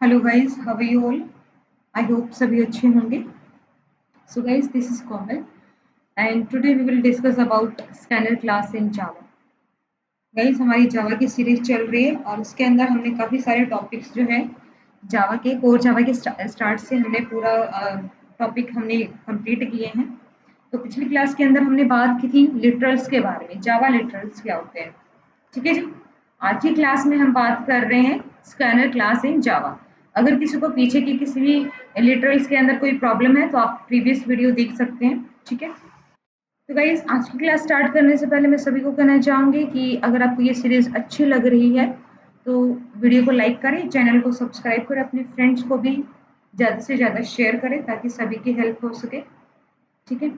Hello guys, how are you all? I hope सभी अच्छे होंगे. So guys, this is Komal and today we will discuss about scanner class in Java. Guys, हमारी जावा की series चल रही है और उसके अंदर हमने काफ़ी सारे टॉपिक्स जो है जावा के कोर जावा के स्टार्ट से हमने पूरा टॉपिक हमने कंप्लीट किए हैं. तो पिछली क्लास के अंदर हमने बात की थी लिटरल्स के बारे में, जावा लिटरल्स क्या होते हैं. ठीक है जी. आज की क्लास में हम बात कर रहे हैं स्कैनर क्लास इन जावा. अगर किसी को पीछे की किसी भी लिटरल्स के अंदर कोई प्रॉब्लम है तो आप प्रीवियस वीडियो देख सकते हैं. ठीक है. तो गाइस, आज की क्लास स्टार्ट करने से पहले मैं सभी को कहना चाहूँगी कि अगर आपको ये सीरीज़ अच्छी लग रही है तो वीडियो को लाइक करें, चैनल को सब्सक्राइब करें, अपने फ्रेंड्स को भी ज़्यादा से ज़्यादा शेयर करें ताकि सभी की हेल्प हो सके. ठीक है.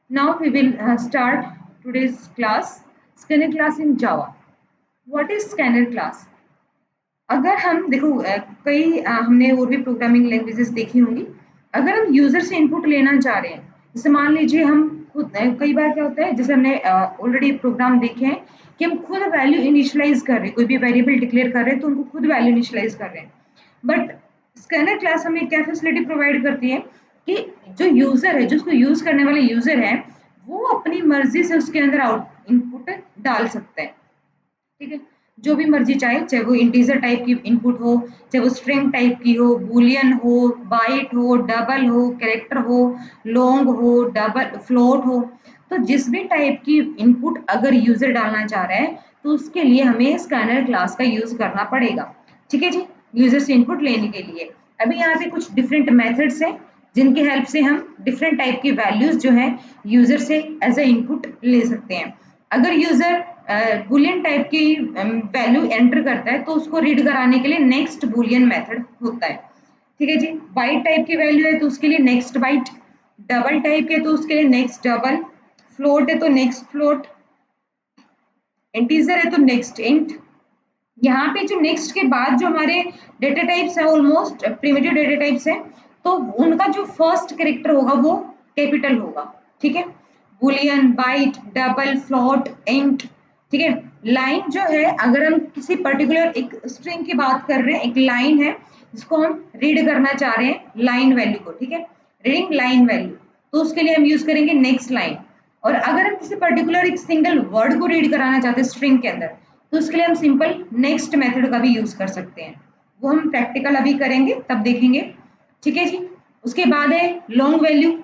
Now we will start today's class scanner class in Java. What is scanner class? अगर हम देखो कई हमने और भी प्रोग्रामिंग लैंग्वेजेस देखी होंगी. अगर हम यूजर से इनपुट लेना चाह रहे हैं, जैसे मान लीजिए हम खुद कई बार क्या होता है, जैसे हमने ऑलरेडी प्रोग्राम देखे हैं कि हम खुद वैल्यू इनिशियलाइज कर रहे हैं, कोई भी वेरिएबल डिक्लेयर कर रहे हैं तो उनको खुद वैल्यू इनिशियलाइज कर रहे हैं. बट स्कैनर क्लास हमें क्या फैसिलिटी प्रोवाइड करती है कि जो यूजर है, जो उसको यूज करने वाले यूजर है, वो अपनी मर्जी से उसके अंदर आउट इनपुट डाल सकते हैं. ठीक है. जो भी मर्जी चाहे, चाहे वो इंटीजर टाइप की इनपुट हो, चाहे वो स्ट्रिंग टाइप की हो, बूलियन हो, बाइट हो, डबल हो, कैरेक्टर हो, लॉन्ग हो, डबल फ्लोट हो. तो जिस भी टाइप की इनपुट अगर यूजर डालना चाह रहा है तो उसके लिए हमें स्कैनर क्लास का यूज करना पड़ेगा. ठीक है जी. यूजर से इनपुट लेने के लिए अभी यहाँ पे कुछ डिफरेंट मेथड्स हैं जिनकी हेल्प से हम डिफरेंट टाइप की वैल्यूज जो है यूजर से एज अ इनपुट ले सकते हैं. अगर यूजर बुलियन टाइप की वैल्यू एंटर करता है तो उसको रीड कराने के लिए नेक्स्ट बुलियन मेथड होता है. ठीक है जी. बाइट टाइप की वैल्यू है तो उसके लिए नेक्स्ट बाइट, डबल टाइप है तो उसके लिए नेक्स्ट डबल, फ्लोट है तो नेक्स्ट फ्लोट, इंटीजर है तो नेक्स्ट इंट. यहाँ पे जो नेक्स्ट के बाद जो हमारे डेटा टाइप्स है ऑलमोस्ट प्रिमिटिव डेटा टाइप्स है, तो उनका जो फर्स्ट कैरेक्टर होगा वो कैपिटल होगा. ठीक है. Boolean, byte, double, float, int. ठीक है. लाइन जो है, अगर हम किसी पर्टिकुलर एक स्ट्रिंग की बात कर रहे हैं, एक लाइन है जिसको हम रीड करना चाह रहे हैं लाइन वैल्यू को. ठीक है. रीडिंग लाइन वैल्यू, तो उसके लिए हम यूज करेंगे नेक्स्ट लाइन. और अगर हम किसी पर्टिकुलर एक सिंगल वर्ड को रीड कराना चाहते हैं स्ट्रिंग के अंदर तो उसके लिए हम सिंपल नेक्स्ट मेथड का भी यूज कर सकते हैं. वो हम प्रैक्टिकल अभी करेंगे तब देखेंगे. ठीक है जी. उसके बाद है लॉन्ग वैल्यू.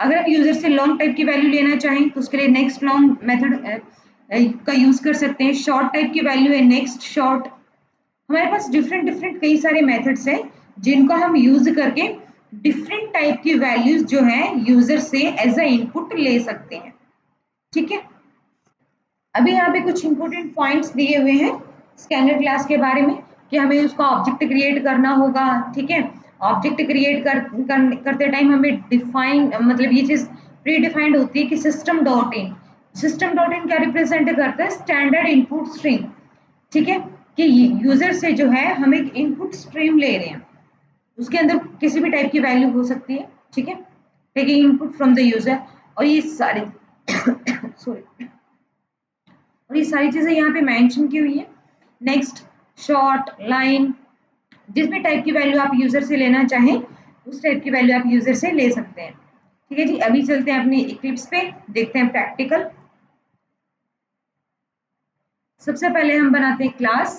अगर आप यूजर से लॉन्ग टाइप की वैल्यू लेना चाहें तो उसके लिए नेक्स्ट लॉन्ग मेथड का यूज कर सकते हैं. शॉर्ट टाइप की वैल्यू है नेक्स्ट शॉर्ट. हमारे पास डिफरेंट डिफरेंट कई सारे मेथड्स हैं जिनको हम यूज करके डिफरेंट टाइप की वैल्यूज जो है यूजर से एज अ इनपुट ले सकते हैं. ठीक है. अभी यहाँ पे कुछ इंपॉर्टेंट पॉइंट्स दिए हुए हैं स्कैनर क्लास के बारे में कि हमें उसका ऑब्जेक्ट क्रिएट करना होगा. ठीक है. ऑब्जेक्ट क्रिएट करते टाइम हमें डिफाइन मतलब ये चीज प्री डिफाइंड होती है कि system dot in. System dot in क्या रिप्रेजेंट करता है? Standard input stream. ठीक है. कि यूजर से जो है हम एक इनपुट स्ट्रीम ले रहे हैं, उसके अंदर किसी भी टाइप की वैल्यू हो सकती है. ठीक है. Taking input from the user. और ये सारी सॉरी और ये सारी चीजें यहाँ पे मेंशन की हुई है. नेक्स्ट, शॉर्ट, लाइन, जिस भी टाइप की वैल्यू आप यूजर से लेना चाहें उस टाइप की वैल्यू आप यूजर से ले सकते हैं. ठीक है जी. अभी चलते हैं अपनी इक्लिप्स पे, देखते हैं प्रैक्टिकल. सबसे पहले हम बनाते हैं क्लास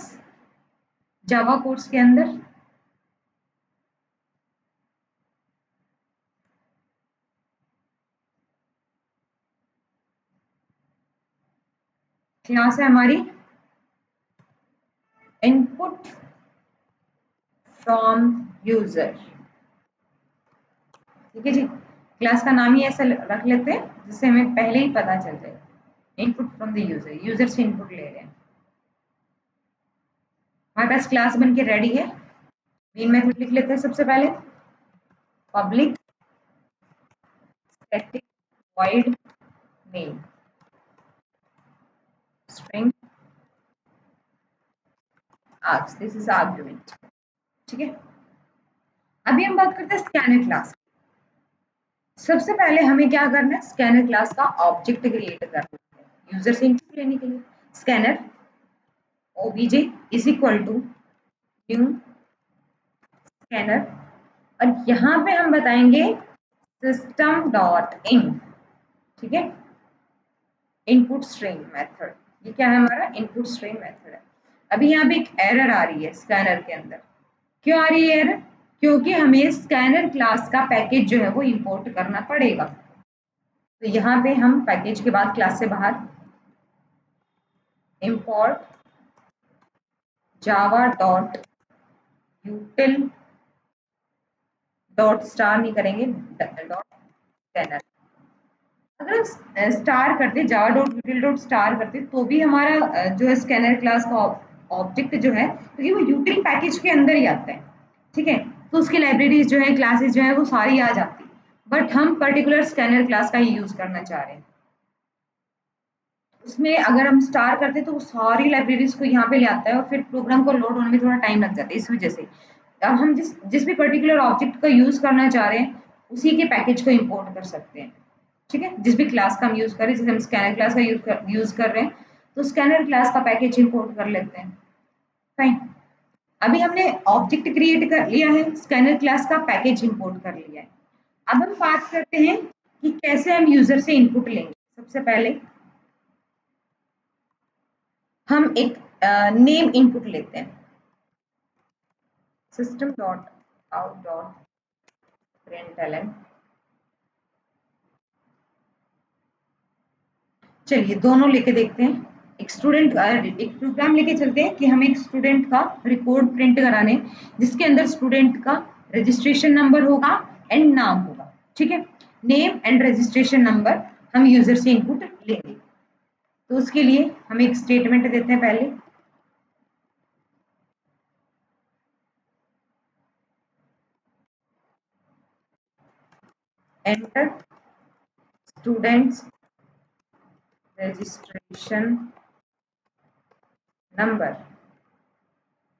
जावा कोर्स के अंदर. क्लास है हमारी इनपुट फ्रॉम यूजर. ठीक है जी. क्लास का नाम ही ऐसा रख लेते हैं जिससे हमें पहले ही पता चल जाए. Input from the user, user से इनपुट ले रहे हैं. हमारे पास क्लास बन के रेडी है. मेन मेथड लिख लेते हैं सबसे पहले. Public static void main string args. This is argument. ठीक है. अभी हम बात करते हैं स्कैनर क्लास. सबसे पहले हमें क्या करना है? स्कैनर क्लास का ऑब्जेक्ट क्रिएट करना है यूजर से इनपुट लेने के लिए. Scanner obj is equal to new scanner, और यहाँ पे हम बताएंगे सिस्टम डॉट इन। ठीक है, इनपुट स्ट्रीम मेथड, ये क्या है हमारा इनपुट स्ट्रीम मेथड है। अभी यहाँ पे एक एरर आ रही है स्कैनर के अंदर। क्यों आ रही है एरर? क्योंकि हमें स्कैनर क्लास का पैकेज जो है वो इंपोर्ट करना पड़ेगा। तो यहाँ पे हम पैकेज के बाद क्लास से बाहर import java dot util dot star नहीं करेंगे, डॉट स्कैनर। अगर हम स्टार करते जावा डॉट यूटिल डॉट स्टार करते तो भी हमारा जो है स्कैनर क्लास का ऑब्जेक्ट जो है, क्योंकि वो यूटिल पैकेज के अंदर ही आता है। ठीक है, तो उसकी लाइब्रेरीज जो है, क्लासेस जो है वो सारी आ जाती, बट हम पर्टिकुलर स्कैनर क्लास का ही यूज करना चाह रहे हैं। उसमें अगर हम स्टार करते तो वो सारी लाइब्रेरीज को यहाँ पे ले आता है और फिर प्रोग्राम को लोड होने में थोड़ा टाइम लग जाता है। इस वजह से अब हम जिस जिस भी पर्टिकुलर ऑब्जेक्ट का यूज करना चाह रहे हैं उसी के पैकेज को इंपोर्ट कर सकते हैं। ठीक है, जिस भी क्लास का हम यूज करें, जैसे हम स्कैनर क्लास का यूज कर रहे हैं तो स्कैनर क्लास का पैकेज इंपोर्ट कर लेते हैं। फाइन, अभी हमने ऑब्जेक्ट क्रिएट कर लिया है, स्कैनर क्लास का पैकेज इंपोर्ट कर लिया है। अब हम बात करते हैं कि कैसे हम यूजर से इनपुट लेंगे। सबसे पहले हम एक नेम इनपुट लेते हैं, system dot out dot println. चलिए दोनों लेके देखते हैं। एक स्टूडेंट एक प्रोग्राम लेके चलते हैं कि हमें एक स्टूडेंट का रिकॉर्ड प्रिंट कराने, जिसके अंदर स्टूडेंट का रजिस्ट्रेशन नंबर होगा एंड नाम होगा। ठीक है, नेम एंड रजिस्ट्रेशन नंबर हम यूजर से इनपुट लेंगे। तो उसके लिए हम एक स्टेटमेंट देते हैं पहले, एंटर स्टूडेंट्स रजिस्ट्रेशन नंबर।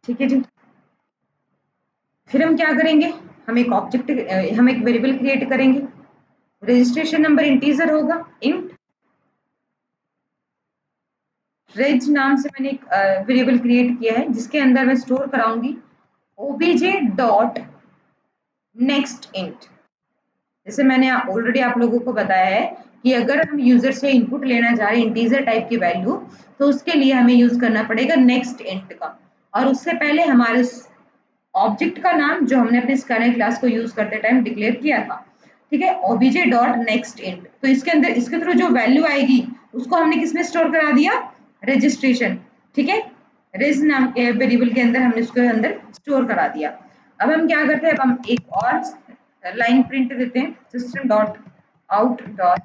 ठीक है जी, फिर हम क्या करेंगे, हम एक ऑब्जेक्ट हम एक वेरिएबल क्रिएट करेंगे। रजिस्ट्रेशन नंबर इंटीजर होगा, इंट रेज नाम से मैंने एक वेरिएबल क्रिएट किया है जिसके अंदर मैं स्टोर कराऊंगी ओबीजे डॉट नेक्स्ट इंट। जैसे मैंने ऑलरेडी आप लोगों को बताया है कि अगर हम यूजर से इनपुट लेना चाह रहे हैं इंटीजर टाइप की वैल्यू, तो उसके लिए हमें यूज करना पड़ेगा नेक्स्ट इंट का, और उससे पहले हमारे ऑब्जेक्ट का नाम जो हमने अपने स्कैनर क्लास को यूज करते टाइम डिक्लेयर किया था। ठीक है, ओबीजे डॉट नेक्स्ट इंट, तो इसके अंदर इसके थ्रू जो वैल्यू आएगी उसको हमने किसमें स्टोर करा दिया, रजिस्ट्रेशन। ठीक है, रेज नाम के वेरिएबल के अंदर हमने उसको अंदर स्टोर करा दिया। अब हम क्या करते हैं, अब हम एक और लाइन प्रिंट देते हैं, system dot out dot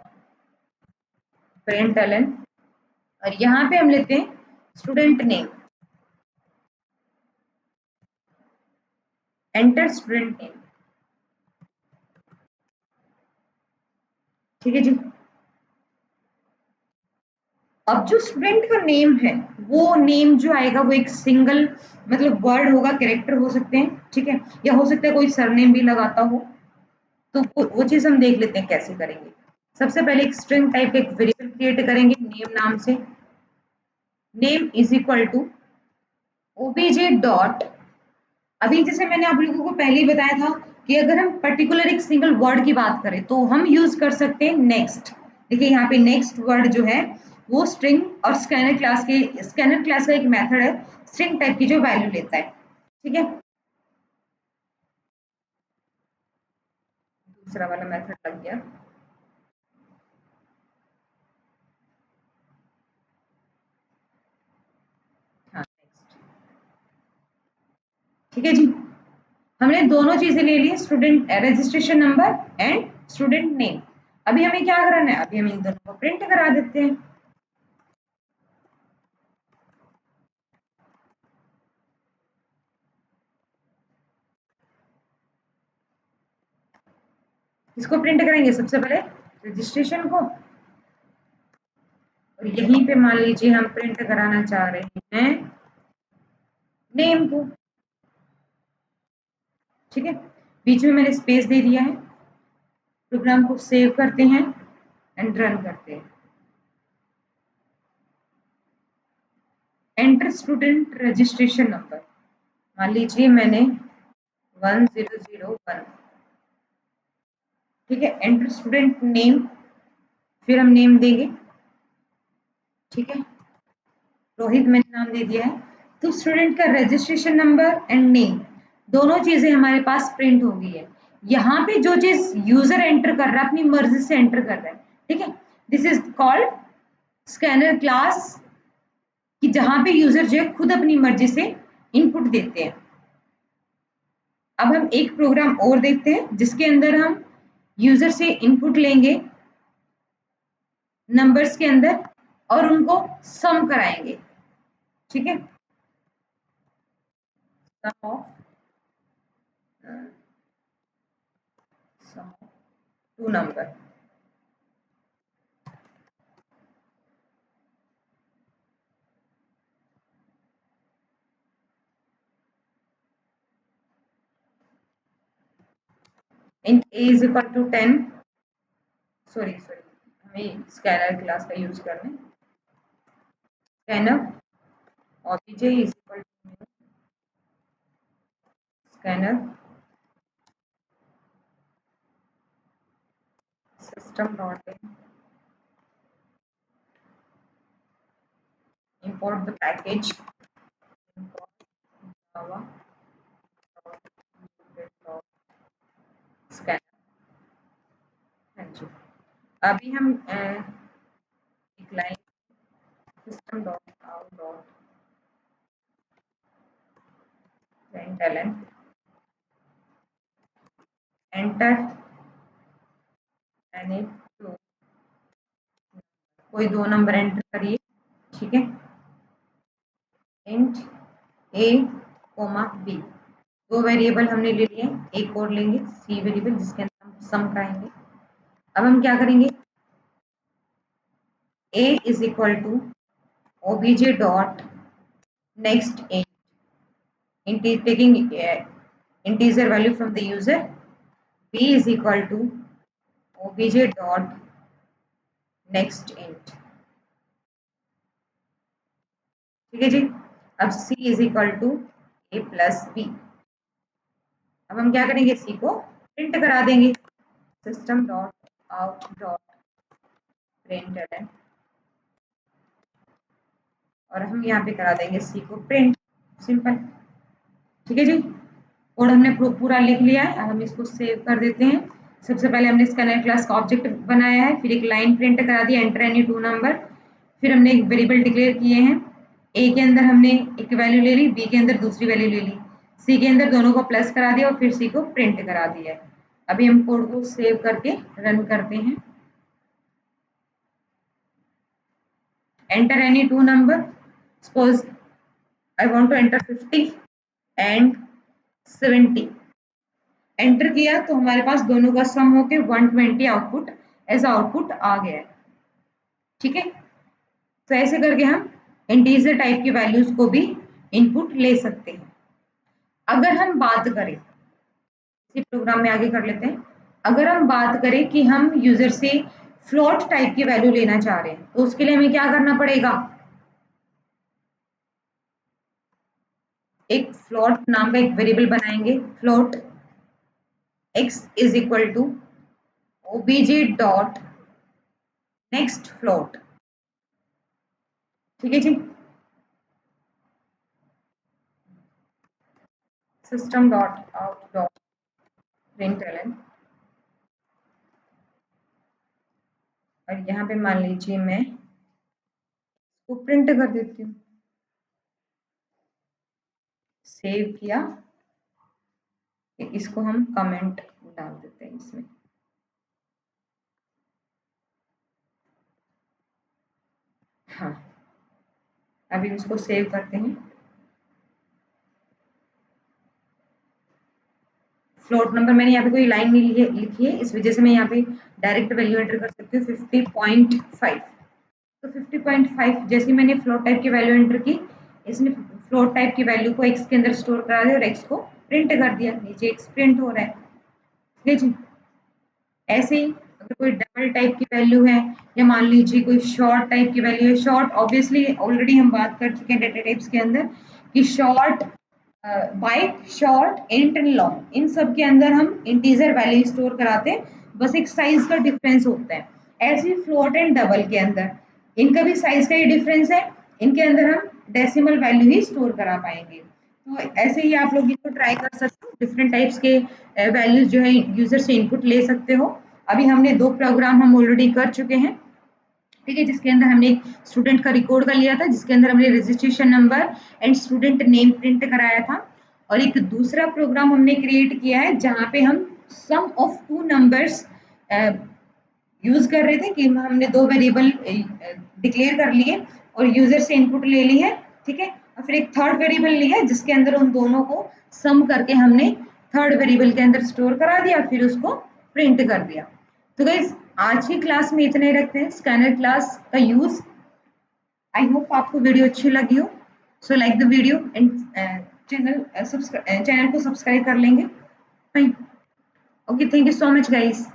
println, और यहाँ पे हम लेते हैं student name, enter student name. ठीक है जी, अब जो स्टूडेंट का नेम है वो नेम जो आएगा वो एक सिंगल मतलब वर्ड होगा, कैरेक्टर हो सकते हैं। ठीक है, या हो सकता है कोई सरनेम भी लगाता हो, तो वो चीज हम देख लेते हैं कैसे करेंगे। सबसे पहले एक स्ट्रिंग टाइप का एक वेरिएबल क्रिएट करेंगे नेम नाम से, name is equal to OBJ dot, अभी जैसे मैंने आप लोगों को पहले ही बताया था कि अगर हम पर्टिकुलर एक सिंगल वर्ड की बात करें तो हम यूज कर सकते हैं नेक्स्ट। देखिए यहाँ पे नेक्स्ट वर्ड जो है वो स्ट्रिंग और स्कैनर क्लास का एक मेथड है स्ट्रिंग टाइप की जो वैल्यू लेता है। ठीक है, दूसरा वाला मेथड लग गया। हाँ नेक्स्ट। ठीक है जी, हमने दोनों चीजें ले ली, student registration number and student name. अभी हमें क्या कराना है, अभी हम इन दोनों को प्रिंट करा देते हैं। इसको प्रिंट करेंगे सबसे पहले रजिस्ट्रेशन को, और यहीं पे मान लीजिए हम प्रिंट कराना चाह रहे हैं नेम को। ठीक है, बीच में मैंने स्पेस दे दिया है। प्रोग्राम को सेव करते हैं एंड रन करते हैं। एंटर स्टूडेंट रजिस्ट्रेशन नंबर, मान लीजिए मैंने 1001। ठीक है, एंटर स्टूडेंट नेम, फिर हम नेम देंगे। ठीक है, रोहित मैंने नाम दे दिया है। तो स्टूडेंट का रजिस्ट्रेशन नंबर एंड नेम दोनों चीजें हमारे पास प्रिंट हो गई है। यहाँ पे जो चीज यूजर एंटर कर रहा है अपनी मर्जी से एंटर कर रहा है। ठीक है, this is called scanner class, कि जहां पे यूजर जो है खुद अपनी मर्जी से इनपुट देते हैं। अब हम एक प्रोग्राम और देखते हैं जिसके अंदर हम यूजर से इनपुट लेंगे नंबर्स के अंदर और उनको सम कराएंगे। ठीक है, sum of two number. int a is equal to 10, sorry हमें स्कैनर क्लास का यूज करना है। Scanner obj is equal to new scanner system dot in, import the package, import java scanner। हाँ जी, अभी हम एक line system dot out dot println enter any to, कोई दो नंबर एंटर करिए। ठीक है, इंट a कोमा b, दो वेरिएबल हमने ले लिए, एक और लेंगे सी वेरिएबल जिसके अंदर हम सम कराएंगे। अब हम क्या करेंगे, a is equal to obj dot next int, int is taking integer value from the user, b is equal to obj dot next int। ठीक है जी, अब c is equal to a plus B. अब हम क्या करेंगे, c को print करा देंगे, system dot out dot println, और हम यहाँ पे करा देंगे c को प्रिंट, सिंपल। ठीक है जी, कोड हमने पूरा लिख लिया है। अब हम इसको सेव कर देते हैं। सबसे पहले हमने स्कैनर क्लास का ऑब्जेक्ट बनाया है, फिर एक लाइन प्रिंट करा दी, एंटर एनी टू नंबर, फिर हमने एक वेरिएबल डिक्लेयर किए हैं। ए के अंदर हमने एक वैल्यू ले ली, बी के अंदर दूसरी वैल्यू ले ली, सी के अंदर दोनों को प्लस करा दिया और फिर सी को प्रिंट करा दिया है। अभी हम कोड को सेव करके रन करते हैं। Enter any two number, suppose I want to enter 50 and 70, enter किया तो हमारे पास दोनों का सम होके 120 आउटपुट एज आउटपुट आ गया है। ठीक है, तो ऐसे करके हम इंटीजर टाइप की वैल्यूज को भी इनपुट ले सकते हैं। अगर हम बात करें, इसी प्रोग्राम में आगे कर लेते हैं, अगर हम बात करें कि हम यूजर से फ्लोट टाइप की वैल्यू लेना चाह रहे हैं तो उसके लिए हमें क्या करना पड़ेगा, एक फ्लोट नाम का एक वेरिएबल बनाएंगे, float x is equal to obj dot next float. ठीक है जी, system dot out dot println, और यहाँ पे मान लीजिए मैं इसको प्रिंट कर देती हूँ। सेव किया, इसको हम कमेंट डाल देते हैं इसमें। हाँ, अभी इसको सेव करते हैं। फ्लोट नंबर मैंने यहाँ पे कोई लाइन नहीं लिखी है, इस वजह से मैं यहाँ पे डायरेक्ट वैल्यू एंटर कर सकती हूँ 50.5। तो 50.5 जैसे मैंने फ्लोट टाइप की वैल्यू एंटर की, इसने फ्लोट टाइप की वैल्यू को x के अंदर स्टोर करा दिया और x को प्रिंट कर दिया, नीचे x प्रिंट हो रहा है। ठीक है जी, ऐसे ही अगर कोई डबल टाइप की वैल्यू है या मान लीजिए कोई शॉर्ट टाइप की वैल्यू है, शॉर्ट ऑब्वियसली ऑलरेडी हम बात कर चुके हैं डेटा टाइप्स के अंदर कि short byte, short, int and long, इन सब के अंदर हम इंटीजर वैल्यू स्टोर कराते हैं, बस एक साइज का डिफरेंस होता है। ऐसे ही फ्लोट एंड डबल के अंदर इनका भी साइज का ही डिफरेंस है, इनके अंदर हम डेसिमल वैल्यू ही स्टोर करा पाएंगे। तो ऐसे ही आप लोग इसको ट्राई कर सकते हो, डिफरेंट टाइप्स के वैल्यूज जो है यूजर से इनपुट ले सकते हो। अभी हमने 2 प्रोग्राम हम ऑलरेडी कर चुके हैं, ठीक है, जिसके अंदर हमने एक स्टूडेंट का रिकॉर्ड कर लिया था, जिसके अंदर हमने registration number and student name print कराया था। और एक दूसरा प्रोग्राम हमने क्रिएट किया है जहाँ पे हम सम ऑफ टू नंबर्स यूज कर रहे थे, कि हमने 2 वेरिएबल डिक्लेयर कर लिए और यूजर से इनपुट ले ली है, ठीक है, और फिर एक थर्ड वेरिएबल लिया जिसके अंदर उन दोनों को सम करके हमने थर्ड वेरिएबल के अंदर स्टोर करा दिया, फिर उसको प्रिंट कर दिया। तो गाइज आज की क्लास में इतने रखते हैं स्कैनर क्लास का यूज। आई होप आपको वीडियो अच्छी लगी हो। So like the video and channel को सब्सक्राइब कर लेंगे। Fine, okay, thank you so much guys.